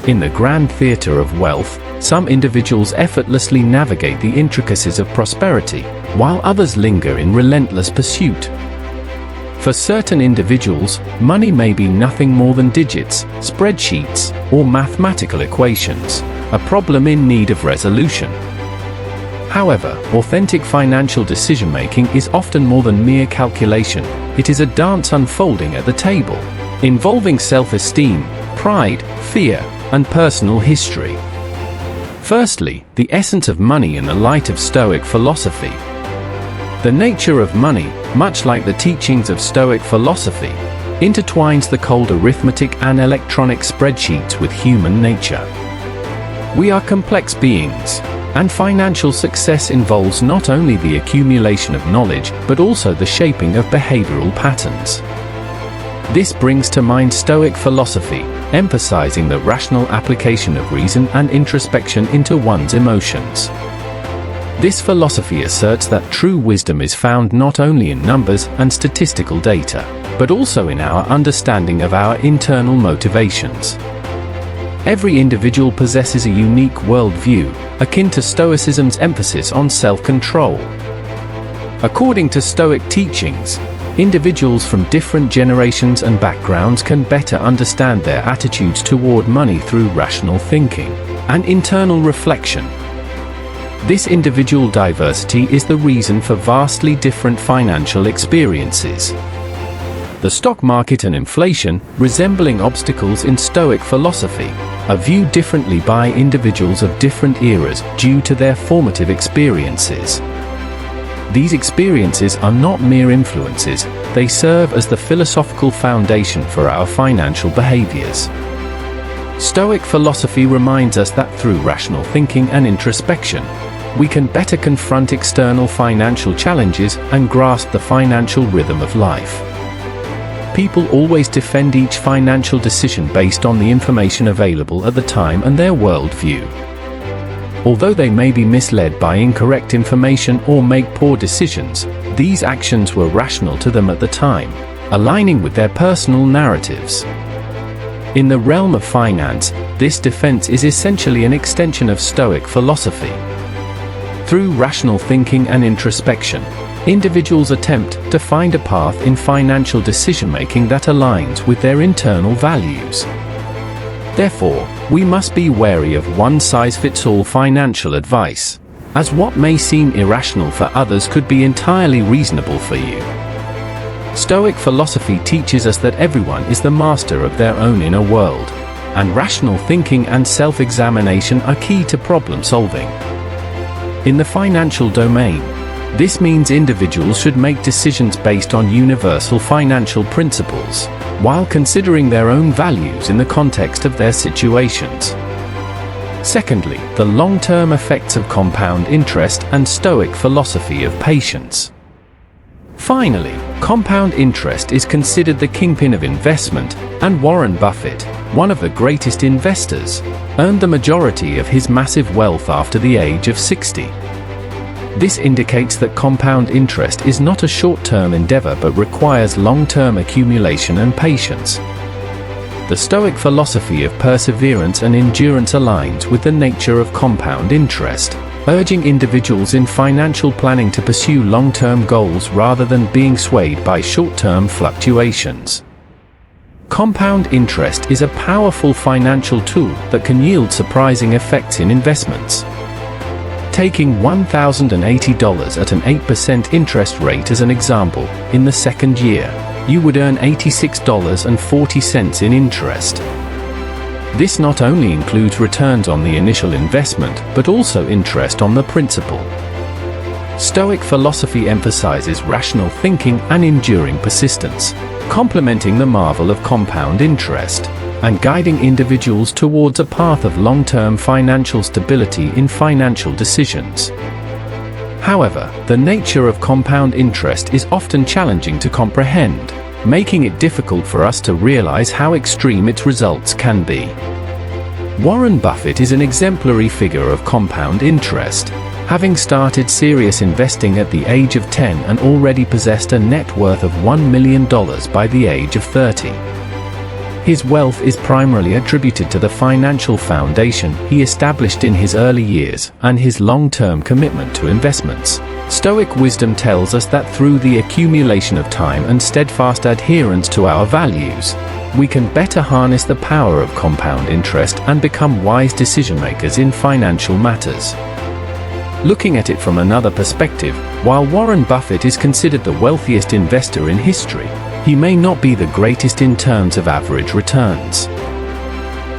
In the grand theater of wealth, some individuals effortlessly navigate the intricacies of prosperity, while others linger in relentless pursuit. For certain individuals, money may be nothing more than digits, spreadsheets, or mathematical equations, a problem in need of resolution. However, authentic financial decision-making is often more than mere calculation. It is a dance unfolding at the table, involving self-esteem, pride, fear, and personal history. Firstly, the essence of money in the light of Stoic philosophy. The nature of money, much like the teachings of Stoic philosophy, intertwines the cold arithmetic and electronic spreadsheets with human nature. We are complex beings, and financial success involves not only the accumulation of knowledge, but also the shaping of behavioral patterns. This brings to mind Stoic philosophy, emphasizing the rational application of reason and introspection into one's emotions. This philosophy asserts that true wisdom is found not only in numbers and statistical data, but also in our understanding of our internal motivations. Every individual possesses a unique worldview, akin to Stoicism's emphasis on self-control. According to Stoic teachings, individuals from different generations and backgrounds can better understand their attitudes toward money through rational thinking and internal reflection. This individual diversity is the reason for vastly different financial experiences. The stock market and inflation, resembling obstacles in Stoic philosophy, are viewed differently by individuals of different eras due to their formative experiences. These experiences are not mere influences, they serve as the philosophical foundation for our financial behaviors. Stoic philosophy reminds us that through rational thinking and introspection, we can better confront external financial challenges and grasp the financial rhythm of life. People always defend each financial decision based on the information available at the time and their worldview. Although they may be misled by incorrect information or make poor decisions, these actions were rational to them at the time, aligning with their personal narratives. In the realm of finance, this defense is essentially an extension of Stoic philosophy. Through rational thinking and introspection, individuals attempt to find a path in financial decision-making that aligns with their internal values. Therefore, we must be wary of one-size-fits-all financial advice, as what may seem irrational for others could be entirely reasonable for you. Stoic philosophy teaches us that everyone is the master of their own inner world, and rational thinking and self-examination are key to problem-solving. In the financial domain, this means individuals should make decisions based on universal financial principles, while considering their own values in the context of their situations. Secondly, the long-term effects of compound interest and Stoic philosophy of patience. Finally, compound interest is considered the kingpin of investment, and Warren Buffett, one of the greatest investors, earned the majority of his massive wealth after the age of 60. This indicates that compound interest is not a short-term endeavor but requires long-term accumulation and patience. The Stoic philosophy of perseverance and endurance aligns with the nature of compound interest, urging individuals in financial planning to pursue long-term goals rather than being swayed by short-term fluctuations. Compound interest is a powerful financial tool that can yield surprising effects in investments. Taking $1,080 at an 8% interest rate as an example, in the second year, you would earn $86.40 in interest. This not only includes returns on the initial investment, but also interest on the principal. Stoic philosophy emphasizes rational thinking and enduring persistence, complementing the marvel of compound interest, and guiding individuals towards a path of long-term financial stability in financial decisions. However, the nature of compound interest is often challenging to comprehend, making it difficult for us to realize how extreme its results can be. Warren Buffett is an exemplary figure of compound interest, having started serious investing at the age of 10 and already possessed a net worth of $1 million by the age of 30. His wealth is primarily attributed to the financial foundation he established in his early years and his long-term commitment to investments. Stoic wisdom tells us that through the accumulation of time and steadfast adherence to our values, we can better harness the power of compound interest and become wise decision-makers in financial matters. Looking at it from another perspective, while Warren Buffett is considered the wealthiest investor in history, he may not be the greatest in terms of average returns.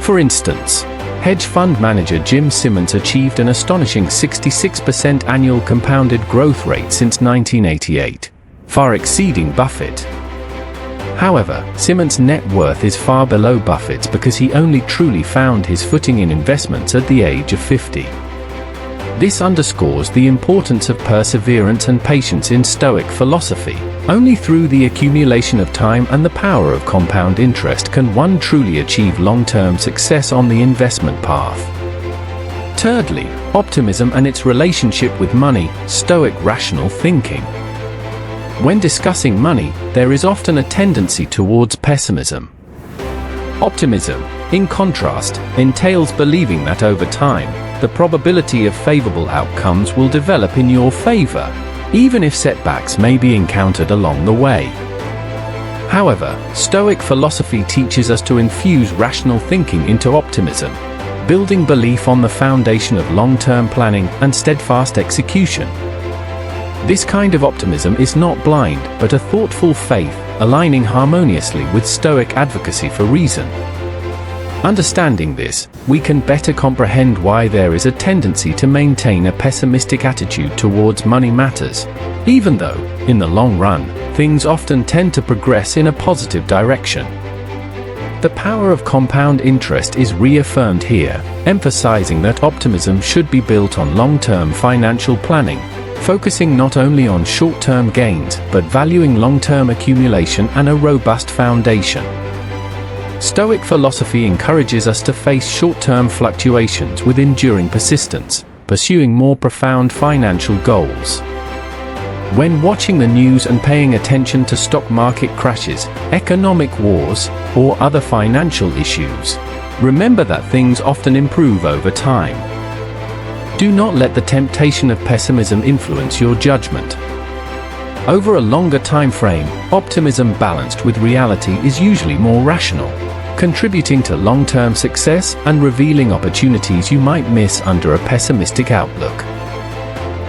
For instance, hedge fund manager Jim Simmons achieved an astonishing 66% annual compounded growth rate since 1988, far exceeding Buffett. However, Simmons' net worth is far below Buffett's because he only truly found his footing in investments at the age of 50. This underscores the importance of perseverance and patience in Stoic philosophy. Only through the accumulation of time and the power of compound interest can one truly achieve long-term success on the investment path. Thirdly, optimism and its relationship with money, Stoic rational thinking. When discussing money, there is often a tendency towards pessimism. Optimism, in contrast, entails believing that over time, the probability of favorable outcomes will develop in your favor, even if setbacks may be encountered along the way. However, Stoic philosophy teaches us to infuse rational thinking into optimism, building belief on the foundation of long-term planning and steadfast execution. This kind of optimism is not blind, but a thoughtful faith, aligning harmoniously with Stoic advocacy for reason. Understanding this, we can better comprehend why there is a tendency to maintain a pessimistic attitude towards money matters, even though, in the long run, things often tend to progress in a positive direction. The power of compound interest is reaffirmed here, emphasizing that optimism should be built on long-term financial planning, focusing not only on short-term gains, but valuing long-term accumulation and a robust foundation. Stoic philosophy encourages us to face short-term fluctuations with enduring persistence, pursuing more profound financial goals. When watching the news and paying attention to stock market crashes, economic wars, or other financial issues, remember that things often improve over time. Do not let the temptation of pessimism influence your judgment. Over a longer time frame, optimism balanced with reality is usually more rational, contributing to long-term success and revealing opportunities you might miss under a pessimistic outlook.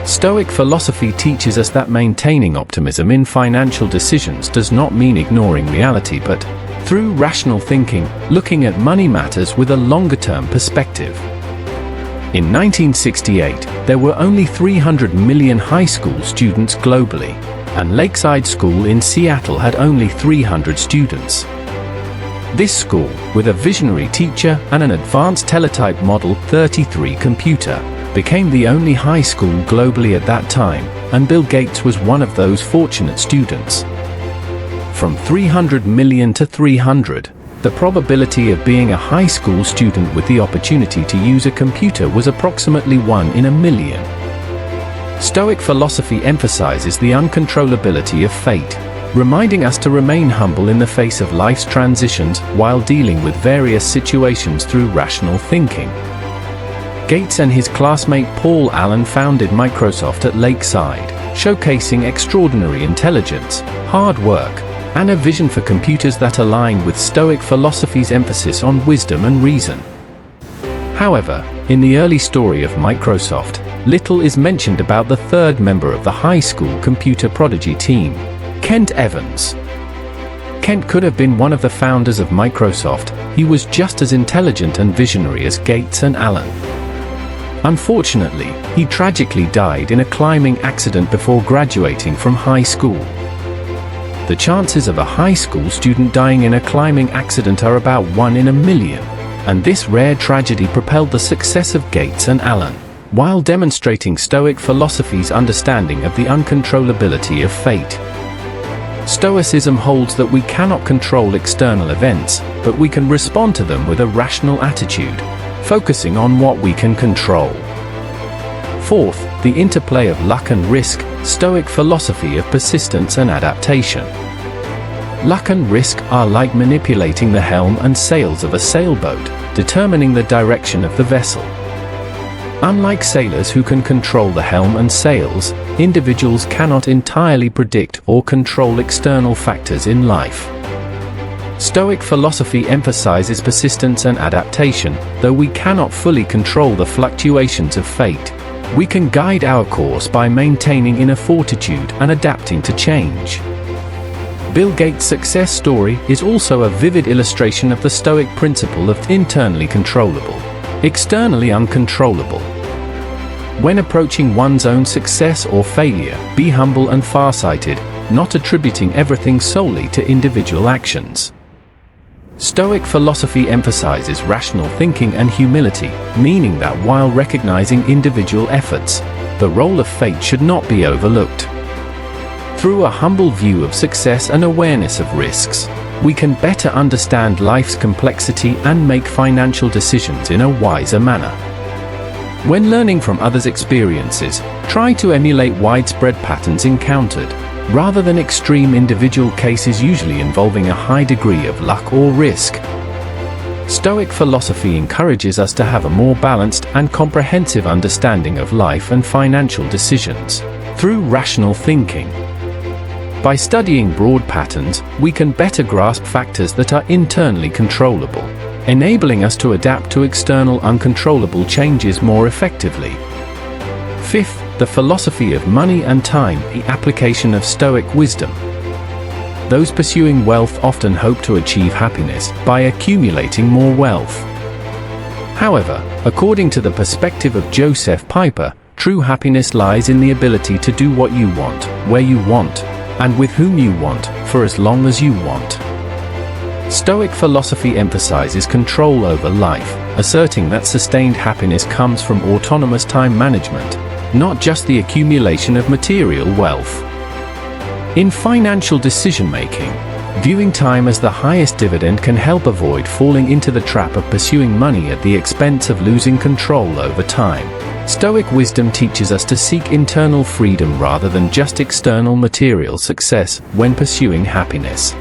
Stoic philosophy teaches us that maintaining optimism in financial decisions does not mean ignoring reality, but, through rational thinking, looking at money matters with a longer-term perspective. In 1968, there were only 300 million high school students globally, and Lakeside School in Seattle had only 300 students. This school, with a visionary teacher and an advanced teletype Model 33 computer, became the only high school globally at that time, and Bill Gates was one of those fortunate students. From 300 million to 300, the probability of being a high school student with the opportunity to use a computer was approximately 1 in a million. Stoic philosophy emphasizes the uncontrollability of fate, reminding us to remain humble in the face of life's transitions while dealing with various situations through rational thinking. Gates and his classmate Paul Allen founded Microsoft at Lakeside, showcasing extraordinary intelligence, hard work, and a vision for computers that aligned with Stoic philosophy's emphasis on wisdom and reason. However, in the early story of Microsoft, little is mentioned about the third member of the high school computer prodigy team, Kent Evans. Kent could have been one of the founders of Microsoft. He was just as intelligent and visionary as Gates and Allen. Unfortunately, he tragically died in a climbing accident before graduating from high school. The chances of a high school student dying in a climbing accident are about 1 in a million, and this rare tragedy propelled the success of Gates and Allen, while demonstrating Stoic philosophy's understanding of the uncontrollability of fate. Stoicism holds that we cannot control external events, but we can respond to them with a rational attitude, focusing on what we can control. Fourth, the interplay of luck and risk, Stoic philosophy of persistence and adaptation. Luck and risk are like manipulating the helm and sails of a sailboat, determining the direction of the vessel. Unlike sailors who can control the helm and sails, individuals cannot entirely predict or control external factors in life. Stoic philosophy emphasizes persistence and adaptation. Though we cannot fully control the fluctuations of fate, we can guide our course by maintaining inner fortitude and adapting to change. Bill Gates' success story is also a vivid illustration of the Stoic principle of internally controllable, externally uncontrollable. When approaching one's own success or failure, be humble and farsighted, not attributing everything solely to individual actions. Stoic philosophy emphasizes rational thinking and humility, meaning that while recognizing individual efforts, the role of fate should not be overlooked. Through a humble view of success and awareness of risks, we can better understand life's complexity and make financial decisions in a wiser manner. When learning from others' experiences, try to emulate widespread patterns encountered, rather than extreme individual cases usually involving a high degree of luck or risk. Stoic philosophy encourages us to have a more balanced and comprehensive understanding of life and financial decisions through rational thinking. By studying broad patterns, we can better grasp factors that are internally controllable, enabling us to adapt to external uncontrollable changes more effectively. Fifth, the philosophy of money and time, the application of Stoic wisdom. Those pursuing wealth often hope to achieve happiness by accumulating more wealth. However, according to the perspective of Joseph Piper, true happiness lies in the ability to do what you want, where you want, and with whom you want, for as long as you want. Stoic philosophy emphasizes control over life, asserting that sustained happiness comes from autonomous time management, not just the accumulation of material wealth. In financial decision-making, viewing time as the highest dividend can help avoid falling into the trap of pursuing money at the expense of losing control over time. Stoic wisdom teaches us to seek internal freedom rather than just external material success when pursuing happiness.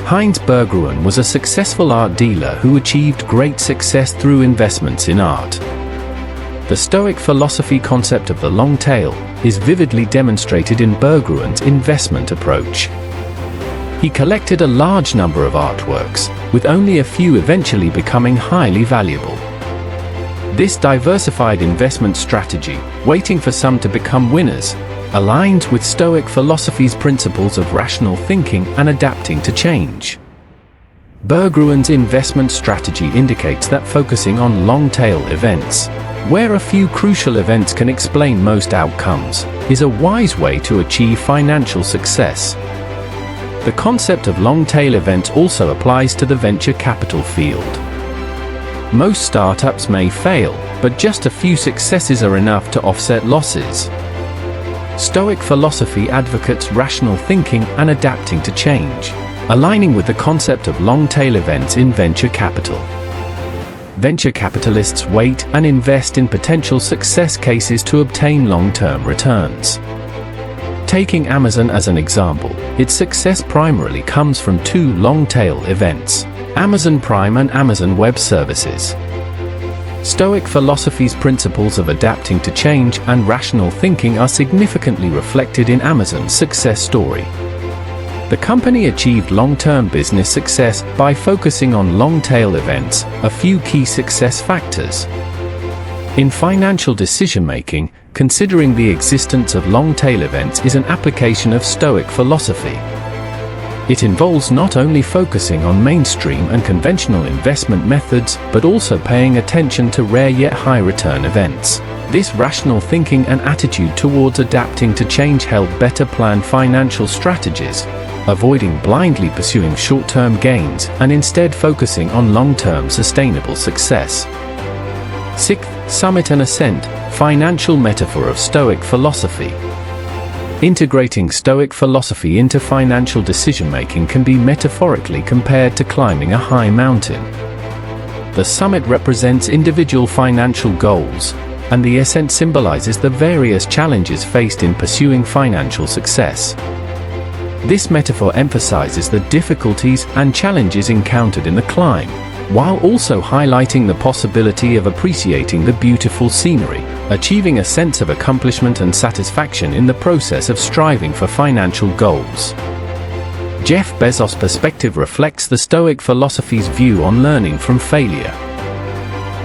Heinz Berggruen was a successful art dealer who achieved great success through investments in art. The Stoic philosophy concept of the long tail is vividly demonstrated in Berggruen's investment approach. He collected a large number of artworks, with only a few eventually becoming highly valuable. This diversified investment strategy, waiting for some to become winners, aligns with Stoic philosophy's principles of rational thinking and adapting to change. Berggruen's investment strategy indicates that focusing on long-tail events, where a few crucial events can explain most outcomes, is a wise way to achieve financial success. The concept of long-tail events also applies to the venture capital field. Most startups may fail, but just a few successes are enough to offset losses. Stoic philosophy advocates rational thinking and adapting to change, aligning with the concept of long-tail events in venture capital. Venture capitalists wait and invest in potential success cases to obtain long-term returns. Taking Amazon as an example, its success primarily comes from two long-tail events: Amazon Prime and Amazon Web Services. Stoic philosophy's principles of adapting to change and rational thinking are significantly reflected in Amazon's success story. The company achieved long-term business success by focusing on long-tail events, a few key success factors. In financial decision-making, considering the existence of long-tail events is an application of Stoic philosophy. It involves not only focusing on mainstream and conventional investment methods, but also paying attention to rare yet high-return events. This rational thinking and attitude towards adapting to change help better plan financial strategies, avoiding blindly pursuing short-term gains and instead focusing on long-term sustainable success. Sixth, summit and ascent, financial metaphor of Stoic philosophy. Integrating Stoic philosophy into financial decision-making can be metaphorically compared to climbing a high mountain. The summit represents individual financial goals, and the ascent symbolizes the various challenges faced in pursuing financial success. This metaphor emphasizes the difficulties and challenges encountered in the climb, while also highlighting the possibility of appreciating the beautiful scenery, achieving a sense of accomplishment and satisfaction in the process of striving for financial goals. Jeff Bezos' perspective reflects the Stoic philosophy's view on learning from failure.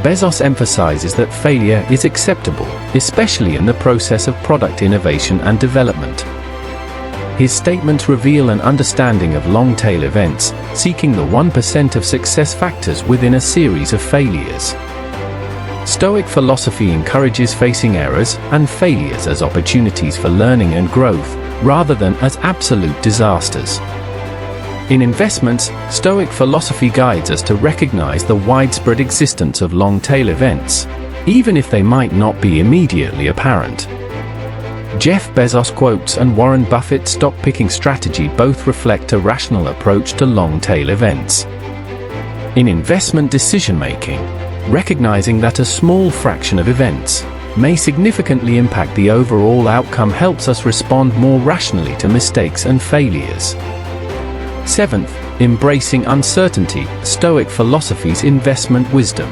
Bezos emphasizes that failure is acceptable, especially in the process of product innovation and development. His statements reveal an understanding of long-tail events, seeking the 1% of success factors within a series of failures. Stoic philosophy encourages facing errors and failures as opportunities for learning and growth, rather than as absolute disasters. In investments, Stoic philosophy guides us to recognize the widespread existence of long-tail events, even if they might not be immediately apparent. Jeff Bezos' quotes and Warren Buffett's stock-picking strategy both reflect a rational approach to long-tail events. In investment decision-making, recognizing that a small fraction of events may significantly impact the overall outcome helps us respond more rationally to mistakes and failures. 7th, embracing uncertainty, Stoic philosophy's investment wisdom.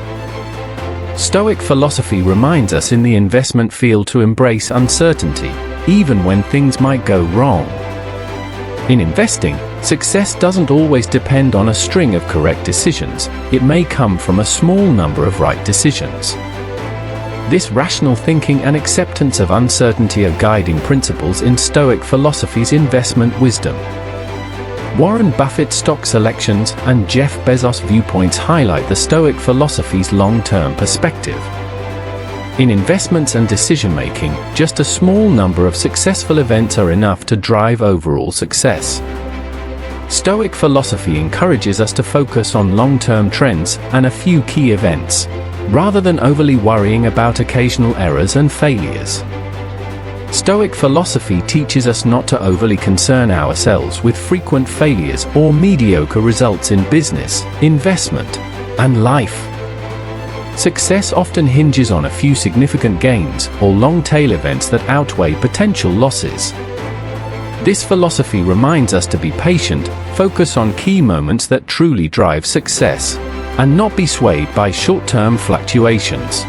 Stoic philosophy reminds us in the investment field to embrace uncertainty, even when things might go wrong. In investing, success doesn't always depend on a string of correct decisions, it may come from a small number of right decisions. This rational thinking and acceptance of uncertainty are guiding principles in Stoic philosophy's investment wisdom. Warren Buffett's stock selections and Jeff Bezos' viewpoints highlight the Stoic philosophy's long-term perspective. In investments and decision-making, just a small number of successful events are enough to drive overall success. Stoic philosophy encourages us to focus on long-term trends and a few key events, rather than overly worrying about occasional errors and failures. Stoic philosophy teaches us not to overly concern ourselves with frequent failures or mediocre results in business, investment, and life. Success often hinges on a few significant gains or long-tail events that outweigh potential losses. This philosophy reminds us to be patient, focus on key moments that truly drive success, and not be swayed by short-term fluctuations.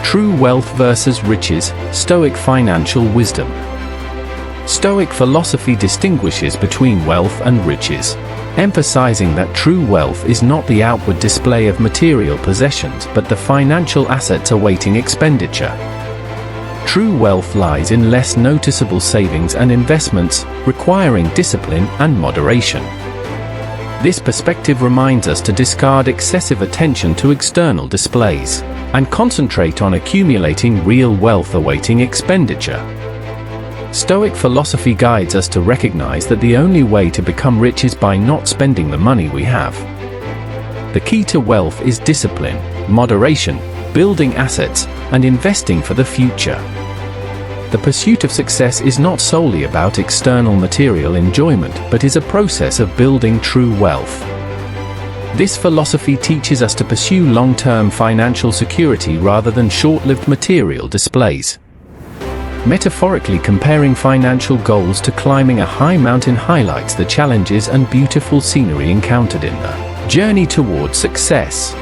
True wealth versus riches, Stoic financial wisdom. Stoic philosophy distinguishes between wealth and riches, emphasizing that true wealth is not the outward display of material possessions but the financial assets awaiting expenditure. True wealth lies in less noticeable savings and investments, requiring discipline and moderation. This perspective reminds us to discard excessive attention to external displays and concentrate on accumulating real wealth awaiting expenditure. Stoic philosophy guides us to recognize that the only way to become rich is by not spending the money we have. The key to wealth is discipline, moderation, building assets, and investing for the future. The pursuit of success is not solely about external material enjoyment, but is a process of building true wealth. This philosophy teaches us to pursue long-term financial security rather than short-lived material displays. Metaphorically, comparing financial goals to climbing a high mountain highlights the challenges and beautiful scenery encountered in the journey towards success.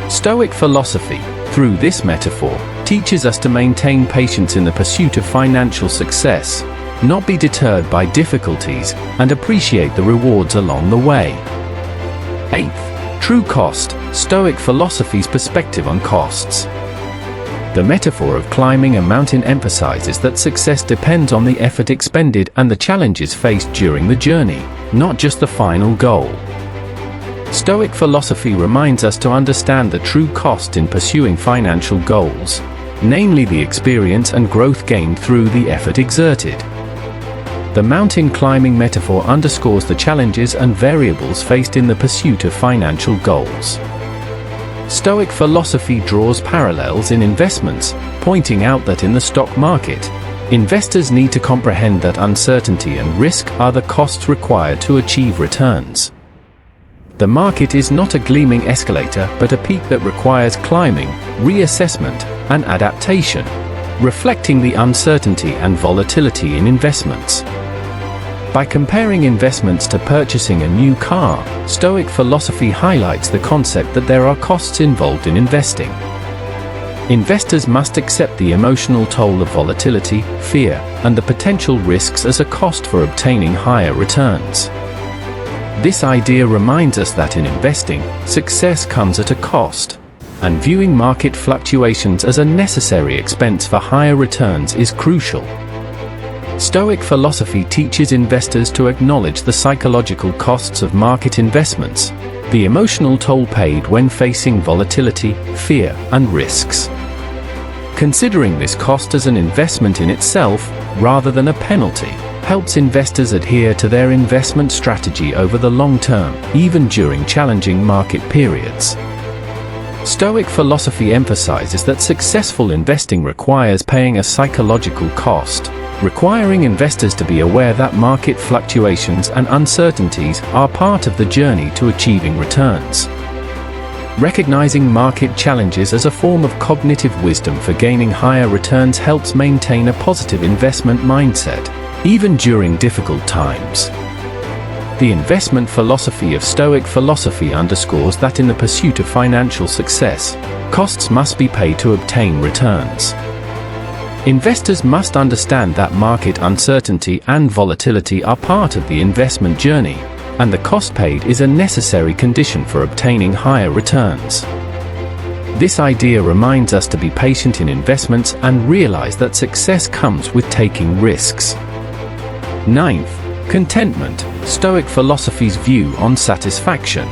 Stoic philosophy, through this metaphor, teaches us to maintain patience in the pursuit of financial success, not be deterred by difficulties, and appreciate the rewards along the way. 8th, true cost, Stoic philosophy's perspective on costs. The metaphor of climbing a mountain emphasizes that success depends on the effort expended and the challenges faced during the journey, not just the final goal. Stoic philosophy reminds us to understand the true cost in pursuing financial goals, namely the experience and growth gained through the effort exerted. The mountain climbing metaphor underscores the challenges and variables faced in the pursuit of financial goals. Stoic philosophy draws parallels in investments, pointing out that in the stock market, investors need to comprehend that uncertainty and risk are the costs required to achieve returns. The market is not a gleaming escalator but a peak that requires climbing, reassessment, and adaptation, reflecting the uncertainty and volatility in investments. By comparing investments to purchasing a new car, Stoic philosophy highlights the concept that there are costs involved in investing. Investors must accept the emotional toll of volatility, fear, and the potential risks as a cost for obtaining higher returns. This idea reminds us that in investing, success comes at a cost, and viewing market fluctuations as a necessary expense for higher returns is crucial. Stoic philosophy teaches investors to acknowledge the psychological costs of market investments, the emotional toll paid when facing volatility, fear, and risks. Considering this cost as an investment in itself, rather than a penalty, helps investors adhere to their investment strategy over the long term, even during challenging market periods. Stoic philosophy emphasizes that successful investing requires paying a psychological cost, requiring investors to be aware that market fluctuations and uncertainties are part of the journey to achieving returns. Recognizing market challenges as a form of cognitive wisdom for gaining higher returns helps maintain a positive investment mindset, even during difficult times. The investment philosophy of Stoic philosophy underscores that in the pursuit of financial success, costs must be paid to obtain returns. Investors must understand that market uncertainty and volatility are part of the investment journey, and the cost paid is a necessary condition for obtaining higher returns. This idea reminds us to be patient in investments and realize that success comes with taking risks. 9th, contentment, Stoic philosophy's view on satisfaction.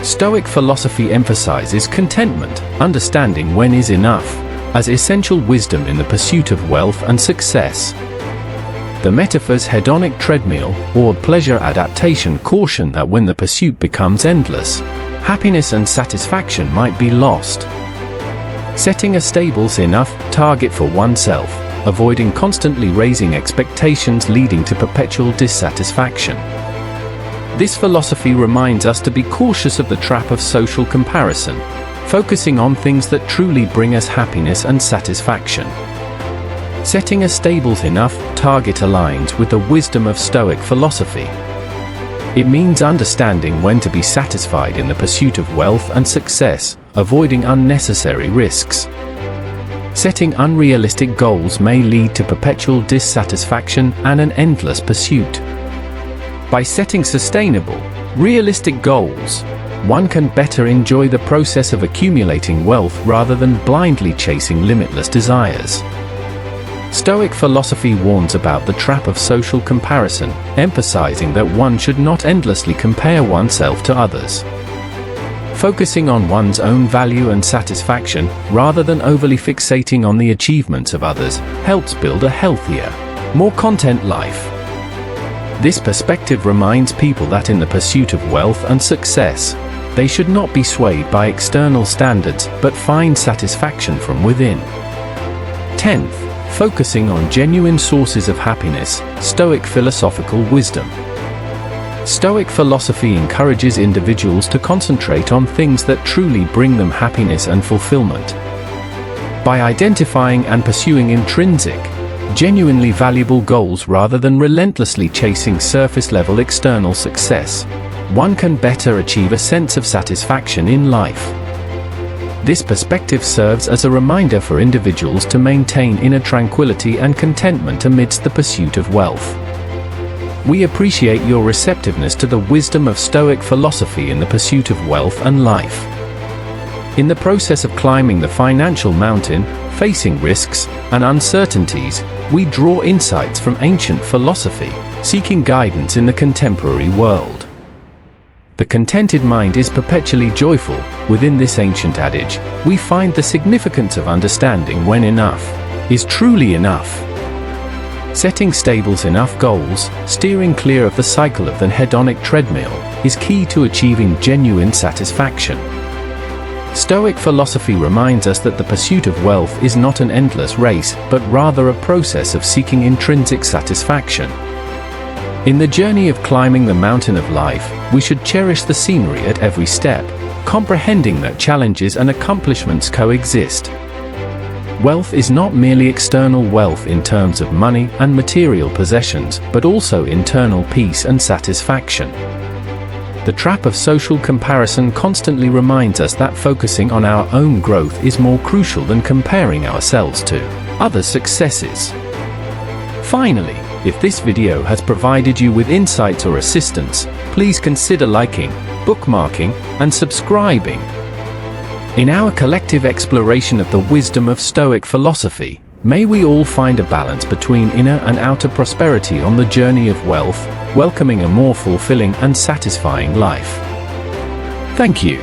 Stoic philosophy emphasizes contentment, understanding when is enough, as essential wisdom in the pursuit of wealth and success. The metaphor's hedonic treadmill, or pleasure adaptation, caution that when the pursuit becomes endless, happiness and satisfaction might be lost. Setting a stable enough target for oneself, avoiding constantly raising expectations leading to perpetual dissatisfaction. This philosophy reminds us to be cautious of the trap of social comparison, focusing on things that truly bring us happiness and satisfaction. Setting a stable enough target aligns with the wisdom of Stoic philosophy. It means understanding when to be satisfied in the pursuit of wealth and success, avoiding unnecessary risks. Setting unrealistic goals may lead to perpetual dissatisfaction and an endless pursuit. By setting sustainable, realistic goals, one can better enjoy the process of accumulating wealth rather than blindly chasing limitless desires. Stoic philosophy warns about the trap of social comparison, emphasizing that one should not endlessly compare oneself to others. Focusing on one's own value and satisfaction, rather than overly fixating on the achievements of others, helps build a healthier, more content life. This perspective reminds people that in the pursuit of wealth and success, they should not be swayed by external standards, but find satisfaction from within. 10th, focusing on genuine sources of happiness, Stoic philosophical wisdom. Stoic philosophy encourages individuals to concentrate on things that truly bring them happiness and fulfillment. By identifying and pursuing intrinsic, genuinely valuable goals rather than relentlessly chasing surface-level external success, one can better achieve a sense of satisfaction in life. This perspective serves as a reminder for individuals to maintain inner tranquility and contentment amidst the pursuit of wealth. We appreciate your receptiveness to the wisdom of Stoic philosophy in the pursuit of wealth and life. In the process of climbing the financial mountain, facing risks and uncertainties, we draw insights from ancient philosophy, seeking guidance in the contemporary world. The contented mind is perpetually joyful. Within this ancient adage, we find the significance of understanding when enough is truly enough. Setting stable enough goals, steering clear of the cycle of the hedonic treadmill, is key to achieving genuine satisfaction. Stoic philosophy reminds us that the pursuit of wealth is not an endless race, but rather a process of seeking intrinsic satisfaction. In the journey of climbing the mountain of life, we should cherish the scenery at every step, comprehending that challenges and accomplishments coexist. Wealth is not merely external wealth in terms of money and material possessions, but also internal peace and satisfaction. The trap of social comparison constantly reminds us that focusing on our own growth is more crucial than comparing ourselves to others' successes. Finally, if this video has provided you with insights or assistance, please consider liking, bookmarking, and subscribing. In our collective exploration of the wisdom of Stoic philosophy, may we all find a balance between inner and outer prosperity on the journey of wealth, welcoming a more fulfilling and satisfying life. Thank you.